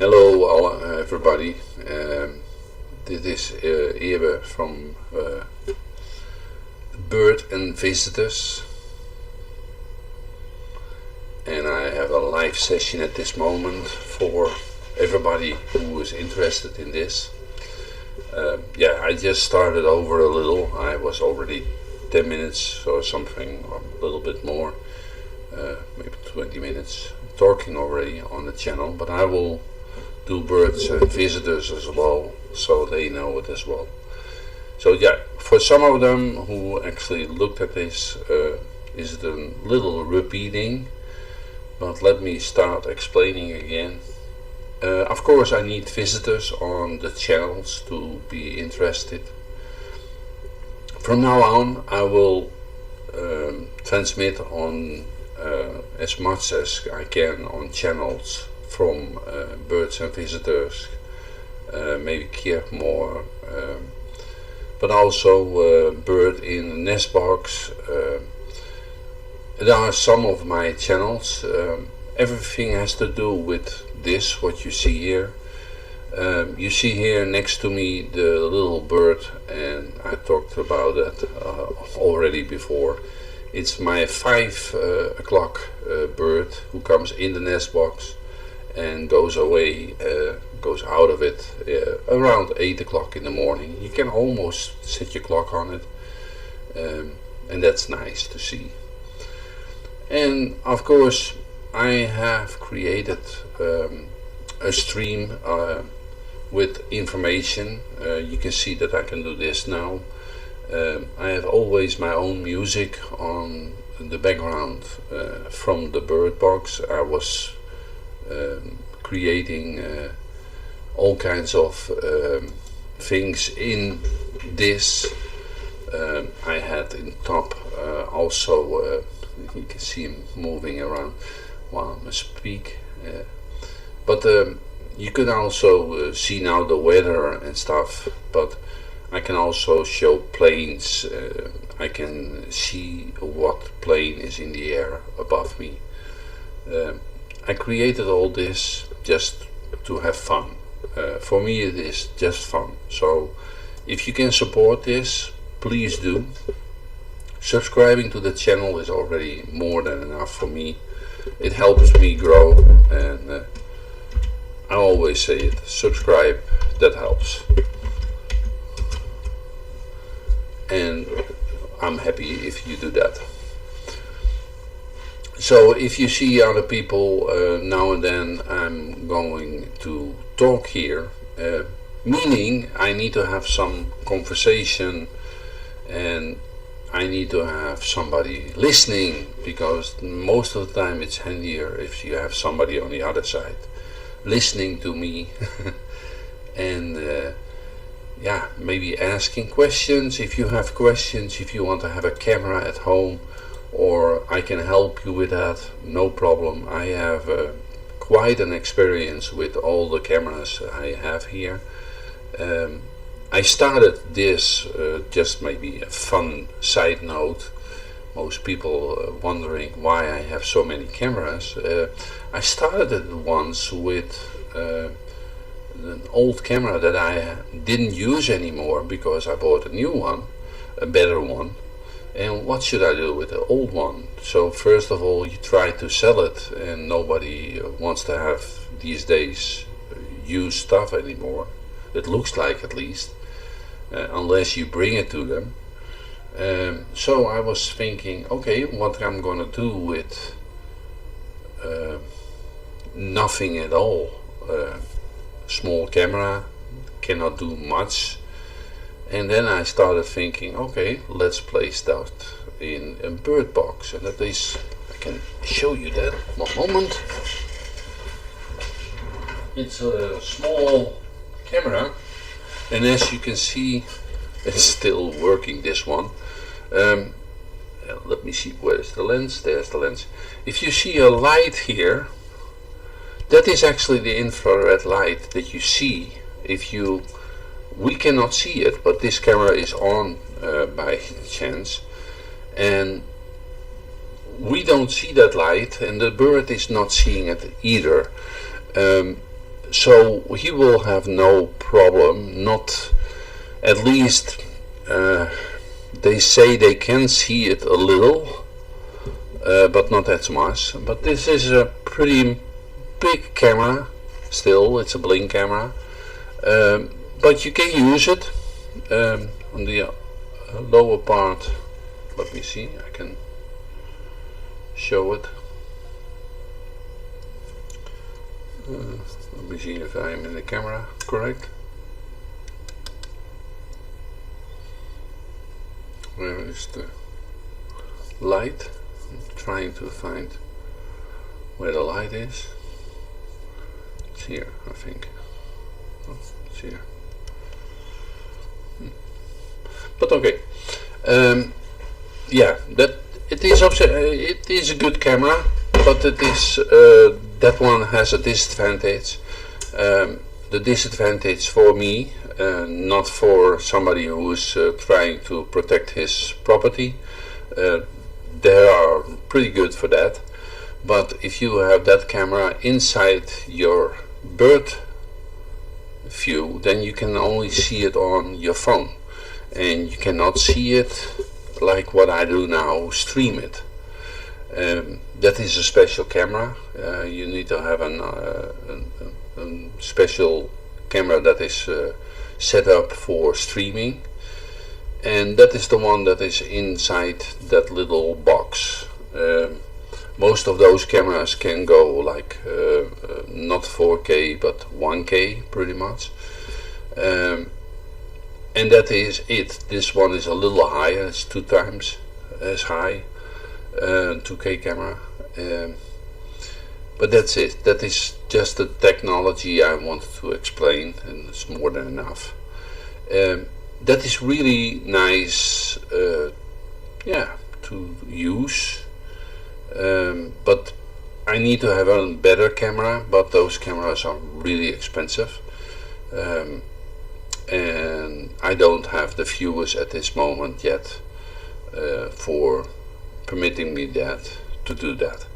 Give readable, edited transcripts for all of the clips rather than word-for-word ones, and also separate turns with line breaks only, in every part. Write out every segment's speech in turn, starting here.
Hello, everybody. Dit is Ewe from Bird and Visitors, and I have a live session at this moment for everybody who is interested in this. I just started over a little. I was already 10 minutes or something, or a little bit more, maybe 20 minutes talking already on the channel, but I will do birds and visitors as well, so they know it as well. So yeah, for some of them who actually looked at this, is it a little repeating, but let me start explaining again. Of course I need visitors on the channels to be interested. From now on I will transmit on as much as I can on channels from Birds and Visitors, maybe Niedermohr, but also Bird in the Nest Box. There are some of my channels. Everything has to do with this, what you see here. You see here next to me the little bird, and I talked about that already before. It's my 5 o'clock bird who comes in the nest box and goes away, goes out of it around 8 o'clock in the morning. You can almost set your clock on it, and that's nice to see. And of course I have created a stream with information. You can see that I can do this now. I have always my own music on the background from the bird box. I was creating all kinds of things in this. I had in top also, you can see him moving around while I speak, but you can also see now the weather and stuff, but I can also show planes. I can see what plane is in the air above me. I created all this just to have fun. For me it is just fun. So if you can support this, please do. Subscribing to the channel is already more than enough for me. It helps me grow, and I always say it, subscribe, that helps. And I'm happy if you do that. So if you see other people, now and then I'm going to talk here, meaning I need to have some conversation, and I need to have somebody listening, because most of the time it's handier if you have somebody on the other side listening to me and yeah, maybe asking questions if you have questions, if you want to have a camera at home, or I can help you with that, no problem. I have quite an experience with all the cameras I have here. I started this just maybe a fun side note. Most people wondering why I have so many cameras. I started it once with an old camera that I didn't use anymore because I bought a new one, a better one. And what should I do with the old one? So first of all, you try to sell it, and nobody wants to have these days used stuff anymore. It looks like, at least, unless you bring it to them. So I was thinking, okay, what I'm gonna do with nothing at all. Small camera, cannot do much. And then I started thinking, okay, let's place that in a bird box. And that is, I can show you that one moment. It's a small camera, and as you can see, it's still working, this one. Let me see, where's the lens? There's the lens. If you see a light here, that is actually the infrared light that you see. We cannot see it, but this camera is on by chance, and we don't see that light, and the bird is not seeing it either. so he will have no problem, not at least they say they can see it a little, but not that much. But this is a pretty big camera, still, it's a blink camera, but you can use it. On the lower part, let me see, I can show it. Let me see if I'm in the camera correct. Where is the light? I'm trying to find where the light is. It's here, I think. Oh, it's here. But okay. Yeah, that it is a good camera, but it is that one has a disadvantage. The disadvantage for me, not for somebody who is trying to protect his property. They are pretty good for that. But if you have that camera inside your bird view, then you can only see it on your phone, and you cannot see it like what I do now, stream it. That is a special camera. You need to have a special camera that is set up for streaming, and that is the one that is inside that little box. Most of those cameras can go like not 4K but 1K pretty much, and that is it. This one is a little higher, it's 2 times as high, 2K camera, but that's it. That is just the technology I wanted to explain, and it's more than enough. That is really nice, yeah, to use, but I need to have a better camera, but those cameras are really expensive, and I don't have the viewers at this moment yet for permitting me to do that.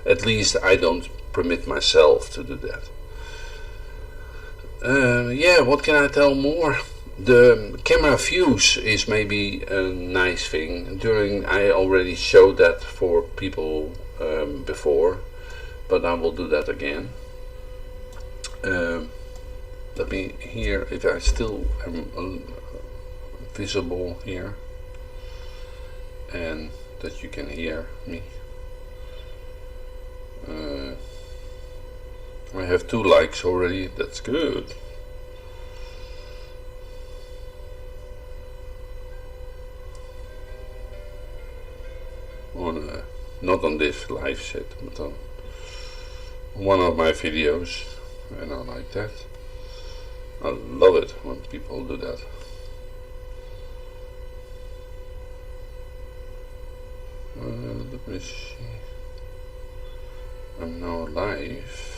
At least I don't permit myself to do that. Yeah, what can I tell more? The camera views is maybe a nice thing. I already showed that for people before, but I will do that again. Let me hear if I still am visible here, and that you can hear me. I have 2 likes already, that's good. Not on this live set, but on one of my videos, and I like that. I love it when people do that. Let me see. I'm now live.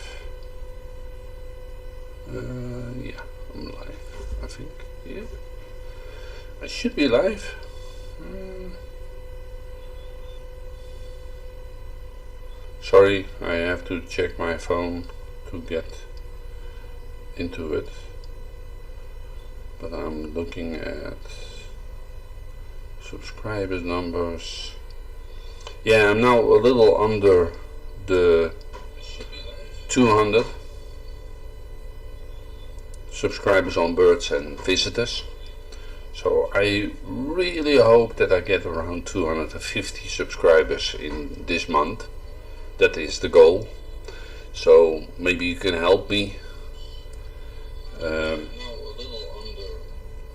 Yeah, I'm live, I think. Yeah, I should be live. Sorry, I have to check my phone to get into it, but I'm looking at subscribers numbers. Yeah, I'm now a little under the 200 subscribers on birds and visitors, so I really hope that I get around 250 subscribers in this month. That is the goal, so maybe you can help me.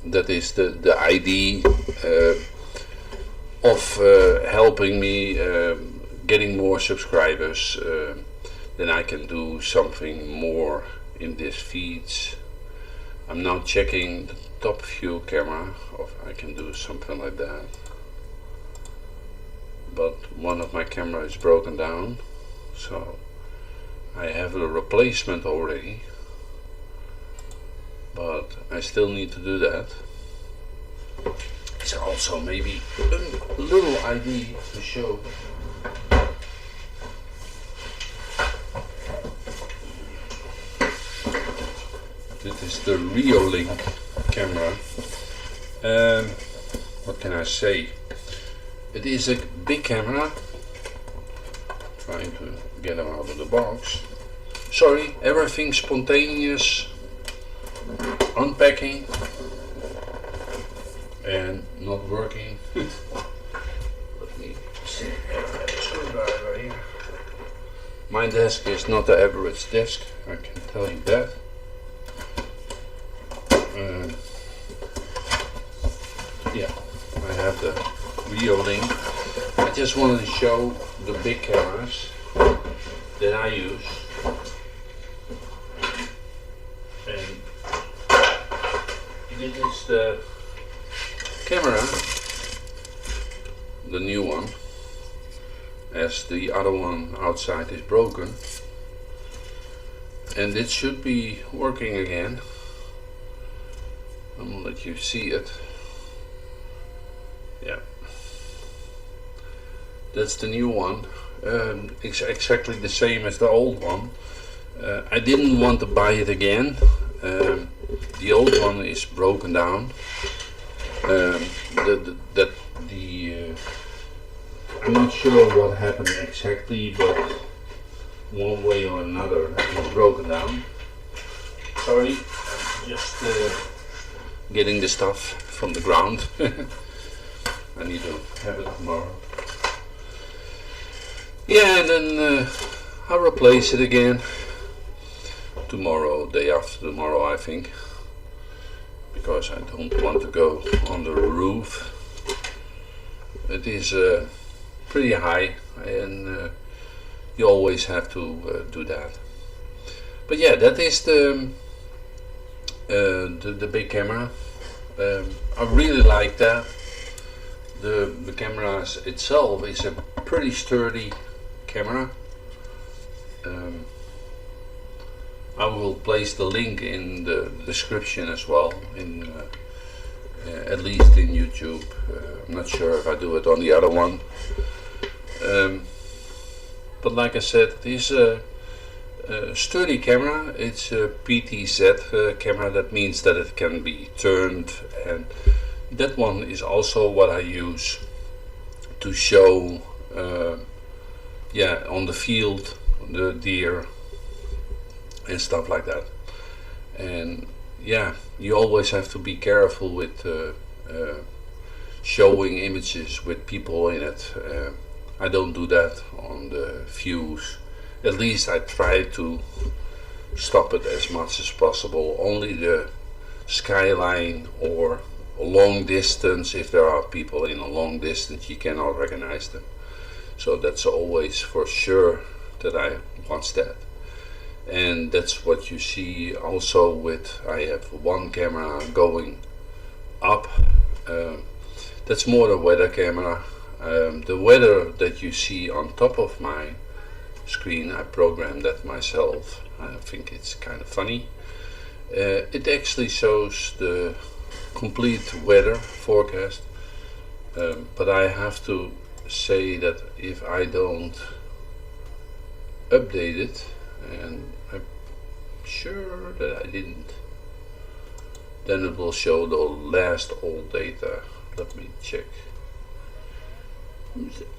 That is the idea of helping me getting more subscribers. Then I can do something more in this feeds. I'm now checking the top view camera, if I can do something like that, but one of my cameras is broken down, so I have a replacement already, but I still need to do that. Is there also maybe a little idea to show? This is the Reolink camera. What can I say? It is a big camera. Trying to get them out of the box. Sorry, everything spontaneous. Unpacking and not working. Let me see. I have a screwdriver here. My desk is not the average desk, I can tell you that. Yeah, I have the Reolink. I just wanted to show the big cameras that I use. And this is the camera, the new one, as the other one outside is broken. And it should be working again. I'm gonna let you see it. Yeah, that's the new one. Exactly the same as the old one. I didn't want to buy it again. The old one is broken down. I'm not sure what happened exactly, but one way or another it was broken down. Sorry, I'm just getting the stuff from the ground. I need to have it tomorrow. Yeah, and then I'll replace it again tomorrow, day after tomorrow, I think, because I don't want to go on the roof. It is pretty high, and you always have to do that. But yeah, that is the big camera. I really like that. The camera itself is a pretty sturdy camera. I will place the link in the description as well, in at least in YouTube. I'm not sure if I do it on the other one. But like I said, it is a sturdy camera. It's a PTZ camera. That means that it can be turned, and that one is also what I use to show on the field the deer and stuff like that. And yeah, you always have to be careful with showing images with people in it. I don't do that on the views. At least I try to stop it as much as possible. Only the skyline or a long distance, if there are people in a long distance, you cannot recognize them. So that's always for sure that I watch that. And that's what you see also with, I have one camera going up. That's more the weather camera. The weather that you see on top of my screen, I programmed that myself. I think it's kind of funny. It actually shows the complete weather forecast, but I have to say that if I don't update it, and I'm sure that I didn't, then it will show the last old data. Let me check.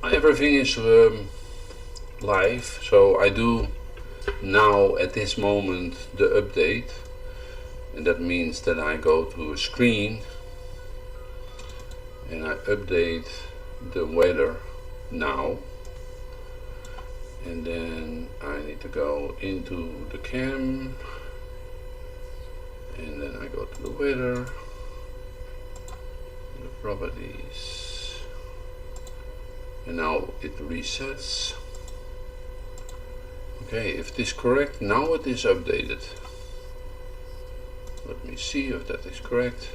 Everything is live, so I do now at this moment the update, and that means that I go to a screen and I update the weather now, and then I need to go into the cam, and then I go to the weather, the properties, and now it resets. Okay, if it is correct, now it is updated. Let me see if that is correct.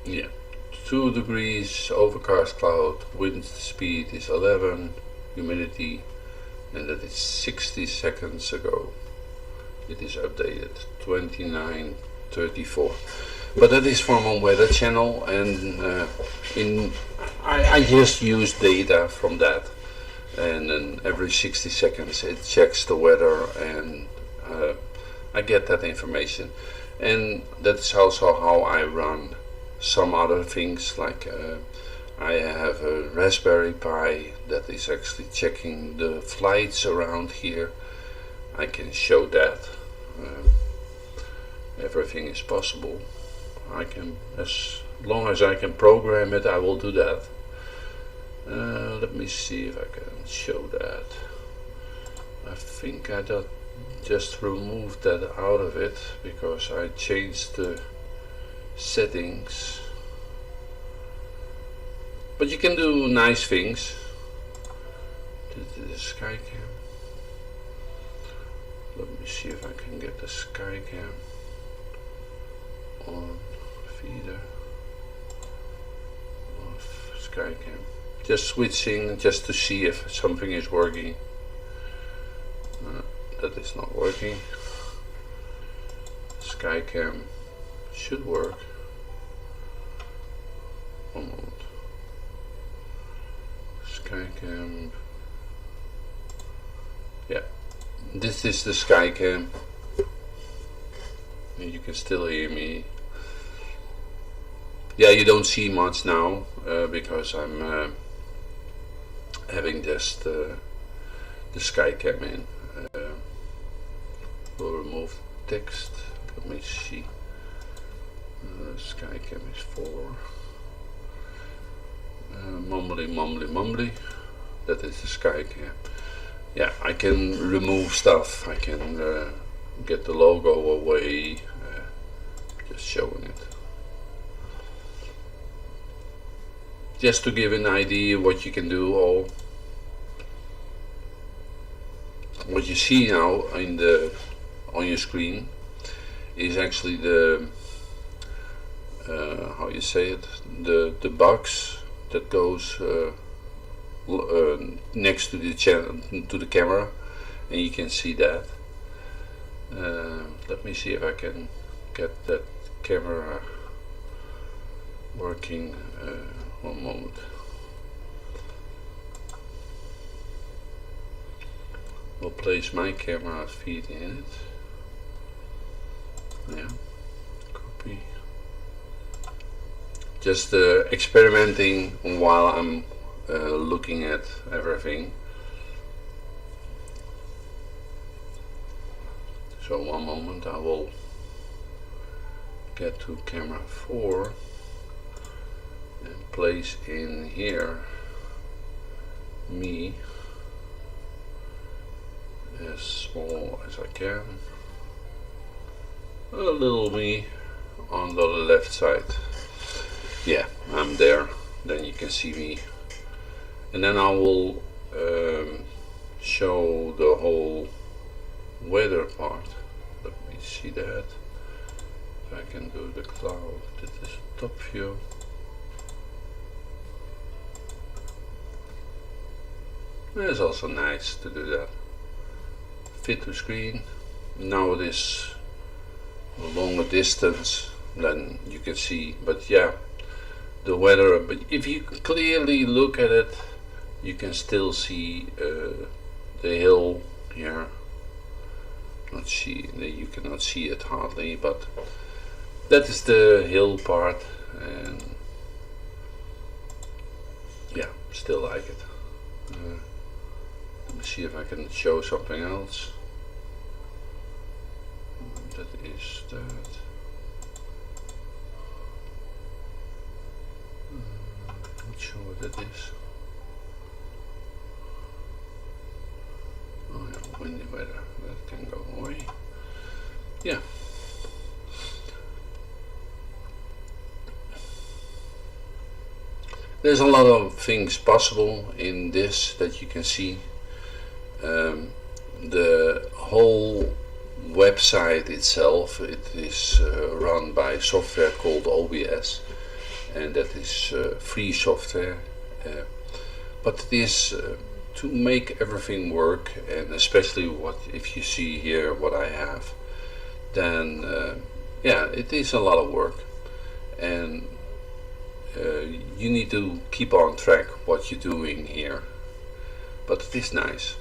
Yeah, 2 degrees, overcast cloud, wind speed is 11, humidity, and that is 60 seconds ago. It is updated, 29:34. But that is from a weather channel, and I just use data from that, and then every 60 seconds it checks the weather and I get that information, and that's also how I run some other things, like I have a Raspberry Pi that is actually checking the flights around here. I can show that. Everything is possible. I can, as long as I can program it, I will do that. Let me see if I can show that. I think I just removed that out of it because I changed the settings. But you can do nice things. The Skycam. Let me see if I can get the Skycam on feeder of Skycam. Just switching just to see if something is working. That is not working. Skycam should work. One moment. Skycam. Yeah, this is the Skycam. And you can still hear me. Yeah, you don't see much now because I'm having just the Skycam in. We'll remove text. Let me see. Skycam is 4. Mumbly. That is the Skycam. Yeah, I can remove stuff. I can get the logo away. Just showing it. Just to give an idea what you can do. All what you see now in the on your screen is actually the how you say it, the box that goes next to the channel, to the camera, and you can see that. Let me see if I can get that camera working. One moment. We'll place my camera feed in it. Yeah, copy. Just experimenting while I'm looking at everything. So one moment, I will get to camera 4 and place in here me as small as I can. A little me on the left side. Yeah, I'm there. Then you can see me. And then I will show the whole weather part. Let me see that. If I can do the cloud. This is top view. It's also nice to do that. Fit to screen. Now it is a longer distance than you can see, but yeah, the weather. But if you clearly look at it, you can still see the hill here. Not see, you cannot see it hardly, but that is the hill part, and yeah, still like it. Let me see if I can show something else. That is that. Not sure what that is. Oh yeah, windy weather. That can go away. Yeah. There's a lot of things possible in this that you can see. The whole website itself, it is run by software called OBS, and that is free software, but it is to make everything work, and especially what if you see here what I have, then yeah, it is a lot of work, and you need to keep on track what you're doing here, but it is nice.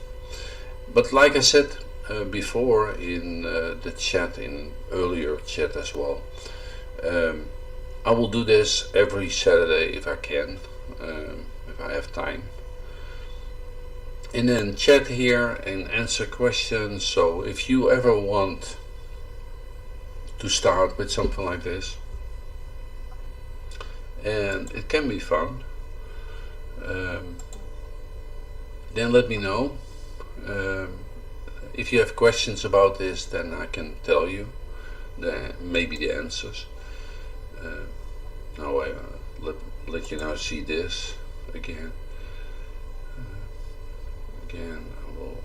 But like I said, before in the chat, in earlier chat as well. I will do this every Saturday if I can, if I have time. And then chat here and answer questions. So if you ever want to start with something like this, and it can be fun, then let me know. If you have questions about this, then I can tell you maybe the answers. Now I let you now see this again. Again, I will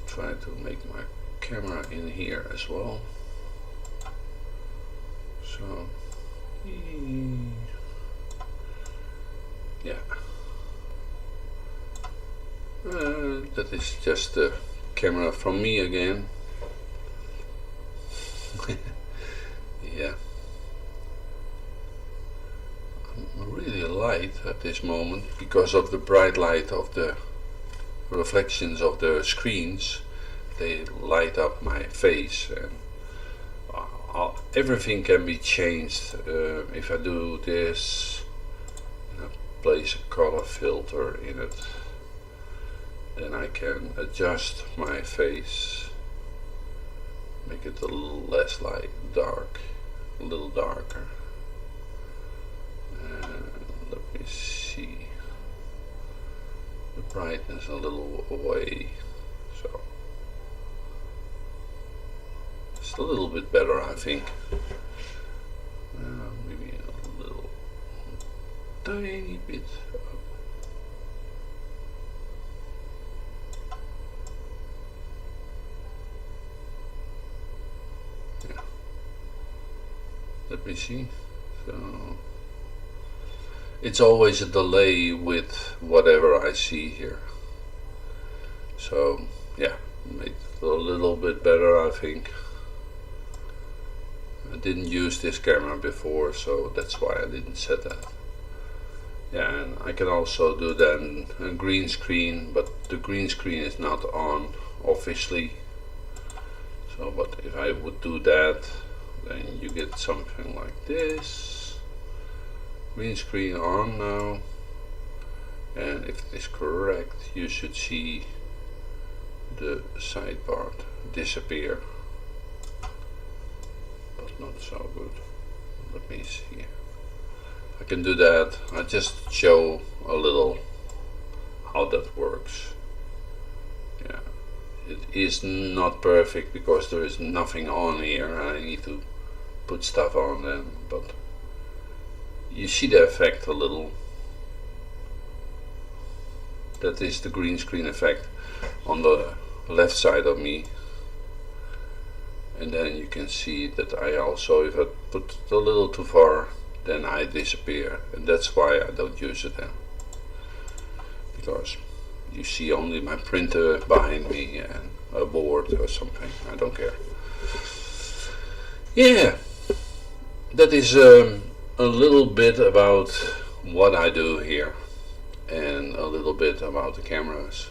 try to make my camera in here as well. So, yeah. That is just the camera from me again. Yeah. I'm really light at this moment because of the bright light of the reflections of the screens. They light up my face, and everything can be changed. If I do this and I place a color filter in it, then I can adjust my face, make it a little less light, dark, a little darker. Let me see, the brightness a little away, so it's a little bit better, I think. Maybe a little tiny bit up. Yeah. Let me see. So it's always a delay with whatever I see here. So yeah, made it a little bit better, I think. I didn't use this camera before, so that's why I didn't set that. Yeah, and I can also do that in green screen, but the green screen is not on, obviously. So, but if I would do that, then you get something like this. Green screen on now, and if it is correct, you should see the side part disappear, but not so good. Let me see. I can do that. I just show a little how that works. Yeah, it is not perfect because there is nothing on here. I need to put stuff on then, but you see the effect a little. That is the green screen effect on the left side of me. And then you can see that I also, if I put it a little too far, then I disappear. And that's why I don't use it then. Because you see only my printer behind me and a board or something. I don't care. Yeah, that is a little bit about what I do here, and a little bit about the cameras.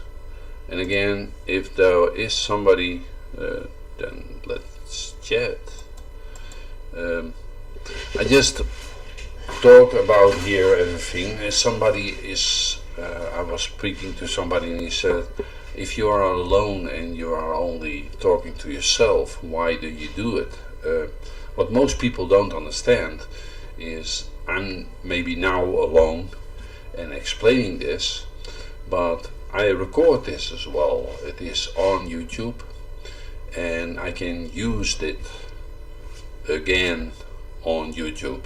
And again, if there is somebody, then let's chat. I just talk about here everything. And somebody is, I was speaking to somebody and he said, if you are alone and you are only talking to yourself, why do you do it? What most people don't understand is I'm maybe now alone and explaining this, but I record this as well. It is on YouTube and I can use it again on YouTube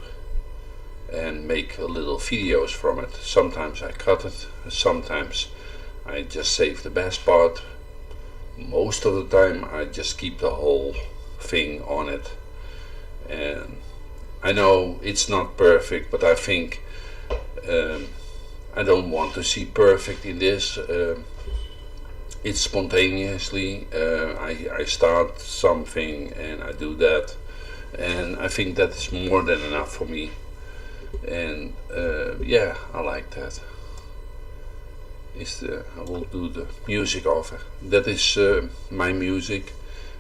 and make little videos from it. Sometimes I cut it, sometimes I just save the best part. Most of the time I just keep the whole thing on it. And I know it's not perfect, but I think I don't want to see perfect in this. It's spontaneously. I start something and I do that, and I think that is more than enough for me. And yeah, I like that. I will do the music over. That is my music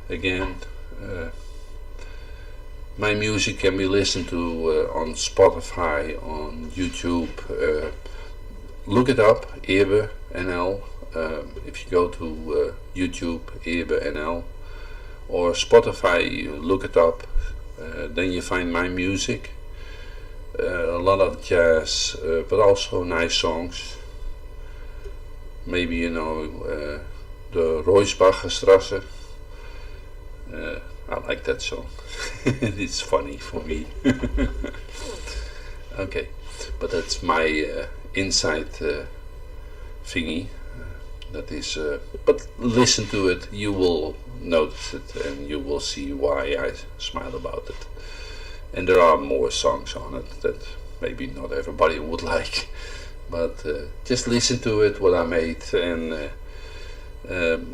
again. My music can be listened to on Spotify, on YouTube. Look it up, Eebe NL. If you go to YouTube, Eebe NL, or Spotify, you look it up. Then you find my music. A lot of jazz, but also nice songs. Maybe you know the Roysbacherstrasse. I like that song. It's funny for me. Okay, but that's my inside thingy. That is, but listen to it, you will notice it, and you will see why I smile about it. And there are more songs on it that maybe not everybody would like, but just listen to it, what I made, and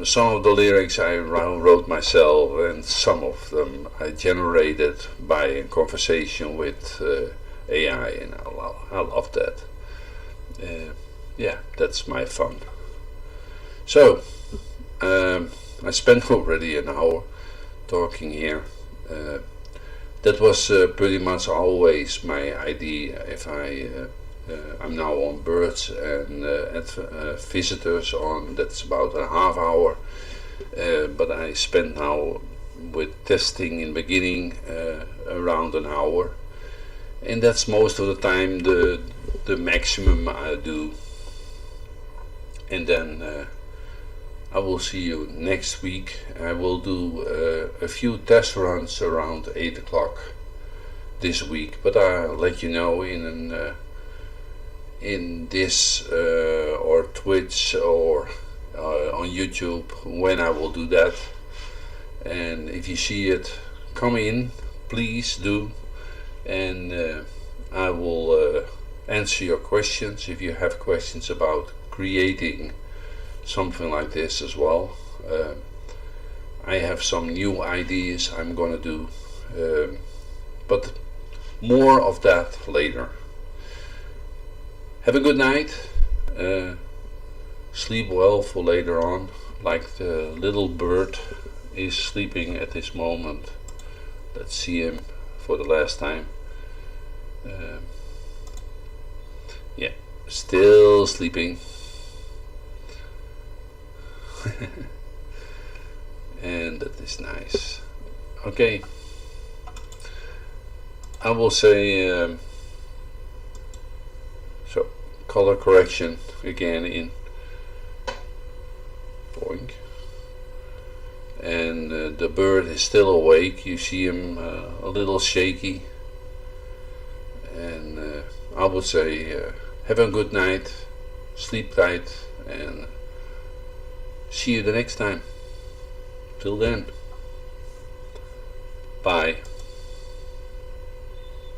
some of the lyrics I wrote myself, and some of them I generated by a conversation with AI, and I love that. Yeah, that's my fun. So, I spent already an hour talking here. That was pretty much always my idea. If I'm now on birds and at visitors on, that's about a half hour. But I spent now with testing in beginning around an hour, and that's most of the time the maximum I do. And then I will see you next week. I will do a few test runs around 8 o'clock this week, but I'll let you know in this or Twitch or on YouTube when I will do that. And if you see it, come in, please do, and I will answer your questions if you have questions about creating something like this as well. I have some new ideas I'm gonna do, but more of that later. Have a good night. Sleep well for later on, like the little bird is sleeping at this moment. Let's see him for the last time. Yeah, still sleeping. And that is nice. Okay, I will say so color correction again in boink, and the bird is still awake. You see him a little shaky, and I would say have a good night, sleep tight, and see you the next time. Till then, bye.